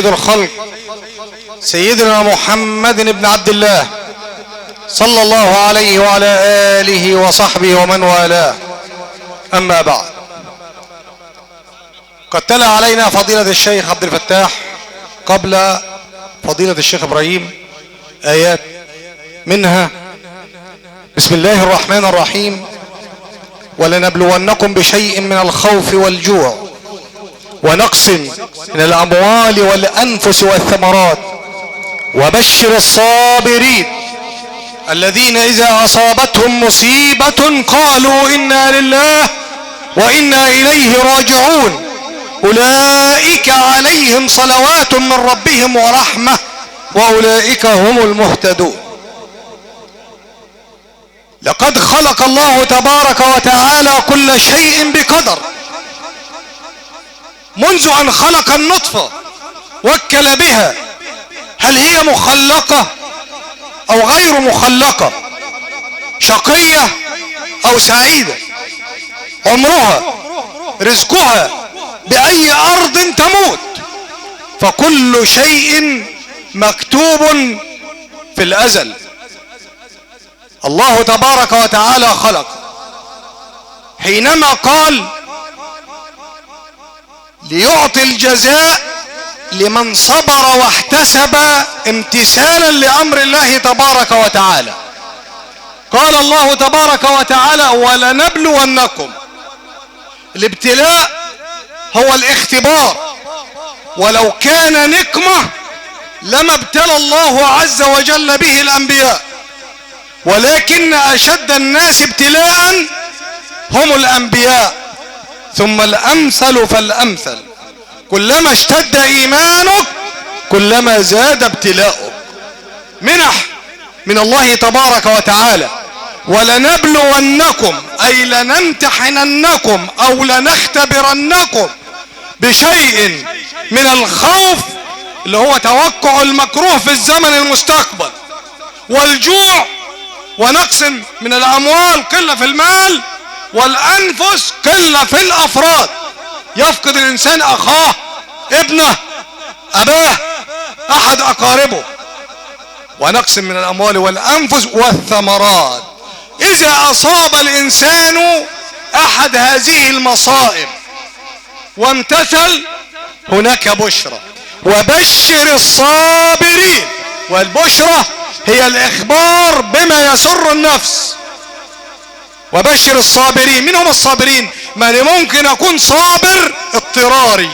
الخلق سيدنا محمد بن عبد الله صلى الله عليه وعلى آله وصحبه ومن والاه. أما بعد، قد تلا علينا فضيلة الشيخ عبد الفتاح قبل فضيلة الشيخ إبراهيم آيات، منها بسم الله الرحمن الرحيم: ولنبلونكم بشيء من الخوف والجوع ونقص من الأموال والأنفس والثمرات وبشر الصابرين الذين إذا أصابتهم مصيبة قالوا إنا لله وإنا إليه راجعون أولئك عليهم صلوات من ربهم ورحمة وأولئك هم المهتدون. لقد خلق الله تبارك وتعالى كل شيء بقدر، منذ أن خلق النطفة وكل بها، هل هي مخلقة أو غير مخلقة، شقية أو سعيدة، عمرها رزقها بأي أرض تموت، فكل شيء مكتوب في الأزل. الله تبارك وتعالى خلق حينما قال ليعطي الجزاء لمن صبر واحتسب امتثالا لأمر الله تبارك وتعالى. قال الله تبارك وتعالى: ولنبلونكم. الابتلاء هو الاختبار، ولو كان نقمة لما ابتلى الله عز وجل به الأنبياء، ولكن أشد الناس ابتلاء هم الأنبياء، ثم الأمثل فالأمثل. كلما اشتد إيمانك كلما زاد ابتلاؤك. منح من الله تبارك وتعالى. ولنبلونكم أي لنمتحننكم أو لنختبرنكم بشيء من الخوف اللي هو توقع المكروه في الزمن المستقبل، والجوع، ونقص من الأموال، قلة في المال، والأنفس، قلة في الأفراد. يفقد الإنسان أخاه، ابنه، أباه، أحد أقاربه. ونقص من الأموال والأنفس والثمرات. إذا أصاب الإنسان أحد هذه المصائب وامتثل، هناك بشرى. وبشر الصابرين. والبشرى هي الإخبار بما يسر النفس. وبشر الصابرين. من هم الصابرين؟ من ممكن أكون صابر اضطراري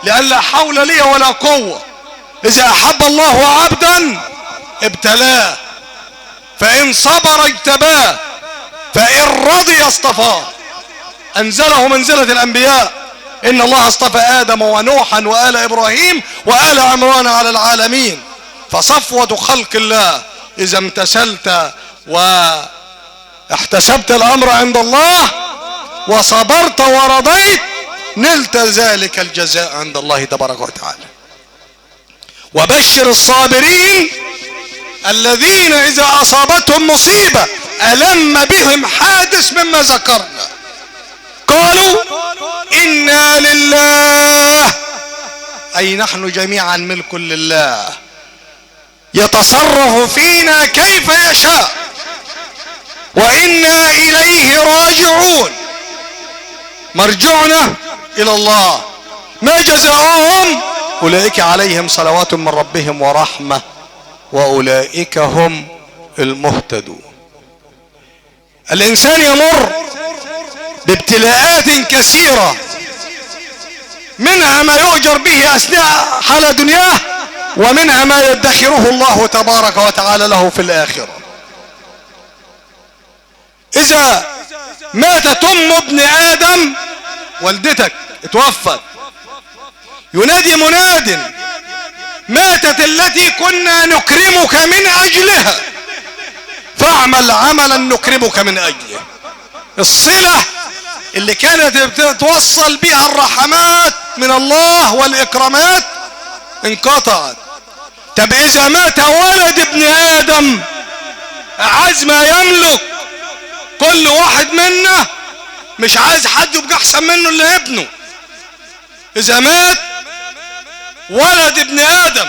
لأن لا حول لي ولا قوة. إذا أحب الله عبدا ابتلاه، فإن صبر اجتباه، فإن رضي اصطفاه، أنزله منزلة الأنبياء. إن الله اصطفى آدم ونوحا وآل إبراهيم وآل عمران على العالمين. فصفوة خلق الله إذا امتثلت واحتسبت الأمر عند الله وصبرت ورضيت، نلت ذلك الجزاء عند الله تبارك وتعالى. وبشر الصابرين الذين إذا أصابتهم مصيبة ألم بهم حادث مما ذكرنا قالوا إنا لله، أي نحن جميعا ملك لله، يتصرف فينا كيف يشاء، وإنا إليه راجعون، مرجعنا إلى الله. ما جزاؤهم؟ أولئك عليهم صلوات من ربهم ورحمة وأولئك هم المهتدون. الإنسان يمر بابتلاءات كثيرة، منها ما يؤجر به أثناء حال دنياه، ومنها ما يدخره الله تبارك وتعالى له في الآخرة. إذا ماتت أم ابن آدم، والدتك اتوفت، ينادي مناد: ماتت التي كنا نكرمك من أجلها، فاعمل عملا نكرمك من أجله. الصلة اللي كانت بتتوصل بها الرحمات من الله والإكرامات انقطعت. طب إذا مات ولد ابن آدم، أعز ما يملك، كل واحد منا مش عايز حد يبقى أحسن منه اللي ابنه. إذا مات ولد ابن آدم.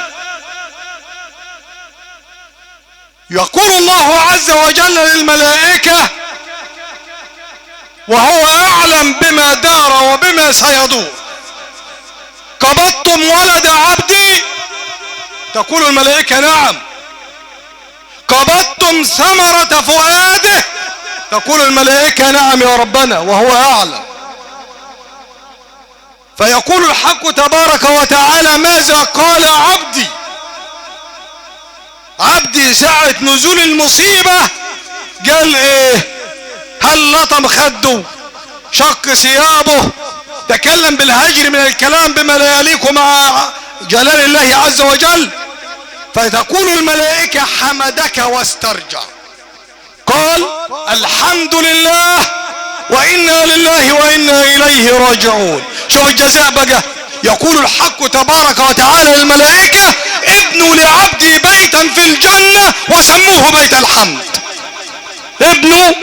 يقول الله عز وجل للملائكة وهو أعلم بما دار وبما سيدور: قبضتم ولد عبدي؟ تقول الملائكة: نعم. قبضتم ثمرة فؤاده؟ تقول الملائكة: نعم يا ربنا، وهو أعلم. فيقول الحق تبارك وتعالى: ماذا قال عبدي؟ عبدي ساعة نزول المصيبة قال ايه؟ هل لطم خده؟ شق ثيابه؟ تكلم بالهجر من الكلام بما لا يليق مع جلال الله عز وجل؟ فتقول الملائكة: حمدك واسترجع. قال: الحمد لله وإنا لله وإنا إليه راجعون. شوف الجزاء بقى. يقول الحق تبارك وتعالى للملائكة: ابنوا لعبدي بيتا في الجنة وسموه بيت الحمد. ابنوا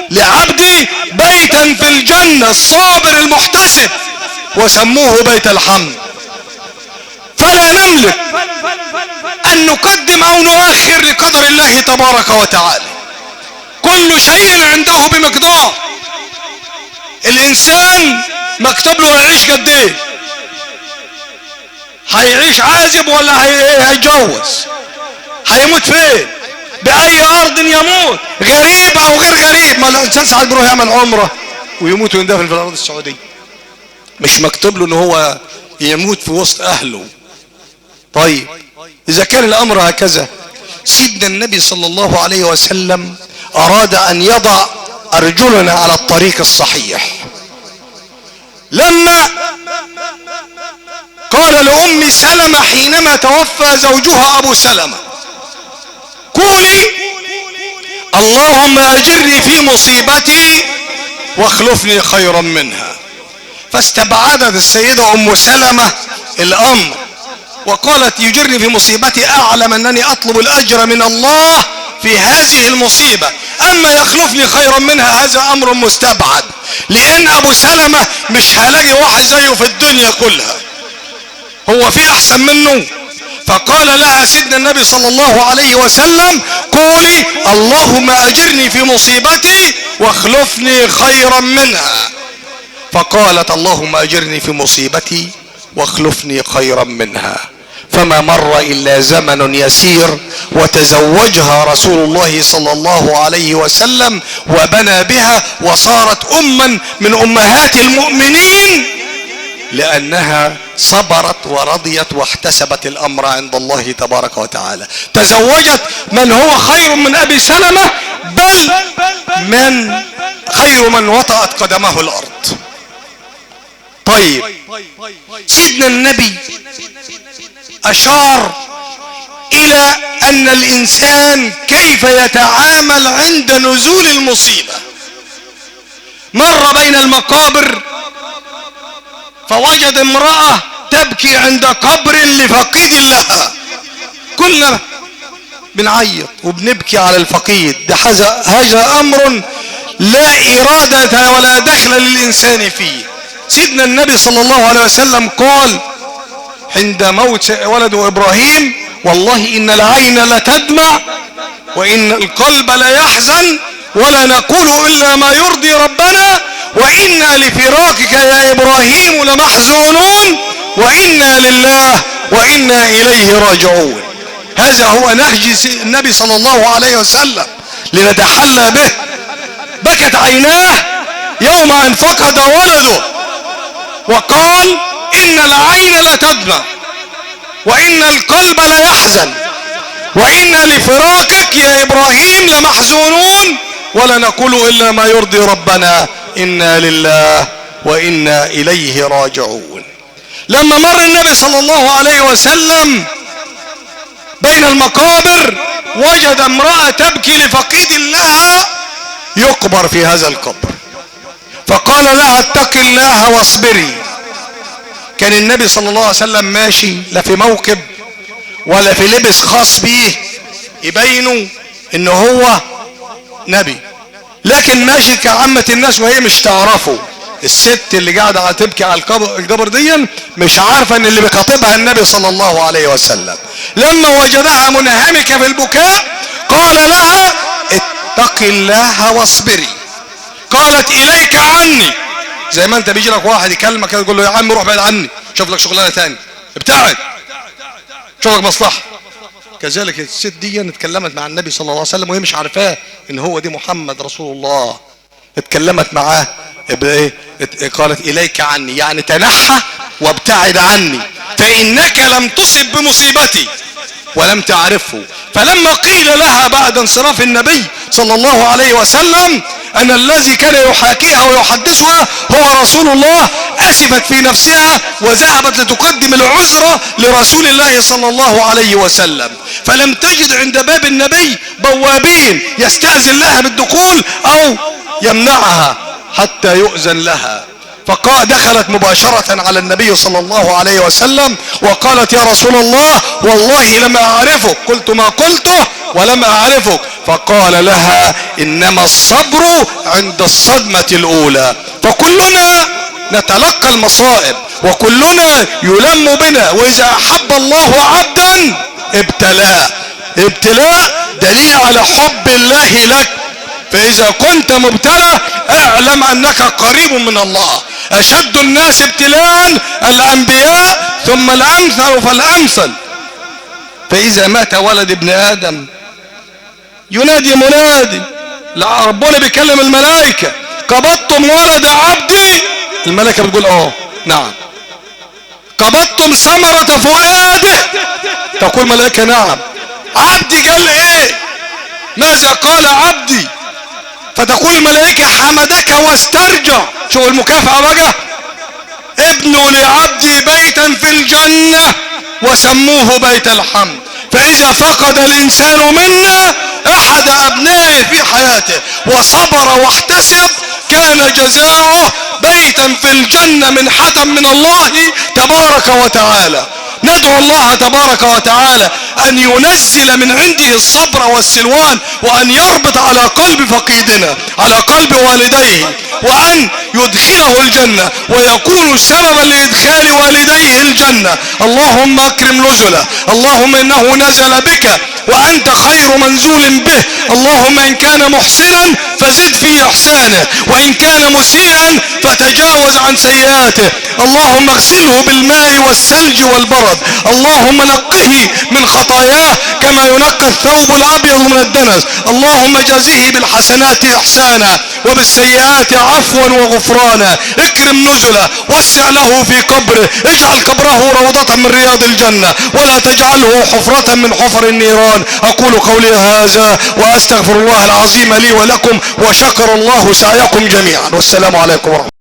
لعبدي بيتا في الجنة، الصابر المحتسب، وسموه بيت الحمد. فلا نملك أن نقدم أو نؤخر لقدر الله تبارك وتعالى. كل شيء عنده بمقدار. الإنسان مكتوب له يعيش قد ايه؟ هيعيش عازب ولا هيتجوز؟ هيموت فين؟ بأي أرض يموت؟ غريب أو غير غريب؟ ما الإنسان ساعات بيروح يعمل عمرة ويموت ويندفن في الأرض السعودية، مش مكتوب له إن هو يموت في وسط أهله. طيب إذا كان الأمر هكذا، سيدنا النبي صلى الله عليه وسلم أراد أن يضع أرجلنا على الطريق الصحيح. لما قال لأم سلمة حينما توفى زوجها أبو سلمة: قولي اللهم أجرني في مصيبتي واخلفني خيرا منها. فاستبعدت السيدة أم سلمة الأمر وقالت: يجرني في مصيبتي، أعلم أنني أطلب الأجر من الله في هذه المصيبة، أما يخلفني خيرا منها هذا أمر مستبعد، لأن أبو سلمة مش هلاقي واحد زيه في الدنيا كلها، هو في أحسن منه. فقال لها سيدنا النبي صلى الله عليه وسلم: قولي اللهم أجرني في مصيبتي واخلفني خيرا منها. فقالت: اللهم أجرني في مصيبتي واخلفني خيرا منها. فما مر إلا زمن يسير وتزوجها رسول الله صلى الله عليه وسلم وبنى بها، وصارت أما من أمهات المؤمنين، لأنها صبرت ورضيت واحتسبت الأمر عند الله تبارك وتعالى. تزوجت من هو خير من أبي سلمة، بل من خير من وطأت قدمه الأرض. طيب سيدنا النبي أشار إلى أن الإنسان كيف يتعامل عند نزول المصيبة. مر بين المقابر فوجد امرأة تبكي عند قبر لفقيد لها. كلنا بنعيط وبنبكي على الفقيد، ده هذا أمر لا إرادة ولا دخل للإنسان فيه. سيدنا النبي صلى الله عليه وسلم قال عند موت ولده إبراهيم: والله إن العين لتدمع وإن القلب ليحزن ولا نقول إلا ما يرضي ربنا وإنا لفراقك يا إبراهيم لمحزونون وإنا لله وإنا إليه راجعون. هذا هو نهج النبي صلى الله عليه وسلم لنتحلى به. بكت عيناه يوم أن فقد ولده، وقال: إن العين لتدمع وإن القلب ليحزن وإنا لفراقك يا إبراهيم لمحزونون ولا نقول إلا ما يرضي ربنا إنا لله وإنا إليه راجعون. لما مر النبي صلى الله عليه وسلم بين المقابر وجد امرأة تبكي لفقيد لها يقبر في هذا القبر، فقال لها: اتق الله واصبري. كان النبي صلى الله عليه وسلم ماشي لا في موكب ولا في لبس خاص بيه يبينوا ان هو نبي، لكن ماشي كعامة الناس وهي مش تعرفه، الست اللي قاعدة تبكي على القبر دي مش عارفة ان اللي بيخاطبها النبي صلى الله عليه وسلم. لما وجدها منهمكة في البكاء قال لها اتق الله واصبري. قالت اليك عني. زي ما انت بيجي لك واحد يكلمك كده تقول له يا عم روح بعيد عني، شوف لك شغلانة تاني، ابتعد، شوف لك مصلحة. كذلك الست دي اتكلمت مع النبي صلى الله عليه وسلم وهي مش عارفاه ان هو دي محمد رسول الله. اتكلمت معاه بايه؟ قالت اليك عني، يعني تنحى وابتعد عني، فانك لم تصب بمصيبتي ولم تعرفه. فلما قيل لها بعد انصراف النبي صلى الله عليه وسلم ان الذي كان يحاكيها ويحدثها هو رسول الله، اسفت في نفسها وذهبت لتقدم العذر لرسول الله صلى الله عليه وسلم. فلم تجد عند باب النبي بوابين يستأذن لها بالدخول او يمنعها حتى يؤذن لها. دخلت مباشرة على النبي صلى الله عليه وسلم وقالت يا رسول الله والله لم أعرفك. قلت ما قلته ولم أعرفك. فقال لها إنما الصبر عند الصدمة الأولى. فكلنا نتلقى المصائب وكلنا يلم بنا، وإذا أحب الله عبدا ابتلاه. ابتلاء دليل على حب الله لك. فإذا كنت مبتلى اعلم أنك قريب من الله. أشد الناس ابتلاء الأنبياء ثم الأمثل فالأمثل. فإذا مات ولد ابن آدم ينادي منادي، ربنا بيكلم الملائكة قبضتم ولد عبدي؟ الملائكة بتقول نعم. قبضتم ثمرة فؤاده؟ تقول الملائكة نعم. عبدي قال ايه؟ ماذا قال عبدي؟ فتقول الملائكة حمدك واسترجع. شو المكافأة بقى؟ ابنوا لعبدي بيتا في الجنة وسموه بيت الحمد. فإذا فقد الإنسان منا أحد أبنائه في حياته وصبر واحتسب كان جزاؤه بيتا في الجنة منحة من الله تبارك وتعالى. ندعو الله تبارك وتعالى أن ينزل من عنده الصبر والسلوان، وأن يربط على قلب فقيدنا، على قلب والديه، وأن يدخله الجنة ويكون سببا لإدخال والديه الجنة. اللهم أكرم نزله. اللهم إنه نزل بك وأنت خير منزول به. اللهم إن كان محسنا فزد في إحسانه، وإن كان مسيئا فتجاوز عن سيئاته. اللهم اغسله بالماء والثلج والبرد. اللهم نقه من خطاياه كما ينقى الثوب الأبيض من الدنس. اللهم جازه بالحسنات إحسانا وبالسيئات عفوا وغفرانا. اكرم نزله، وسع له في قبره، اجعل قبره روضة من رياض الجنة ولا تجعله حفرة من حفر النيران. أقول قولي هذا وأستغفر الله العظيم لي ولكم، وشكر الله سعيكم جميعا، والسلام عليكم ورحمة الله.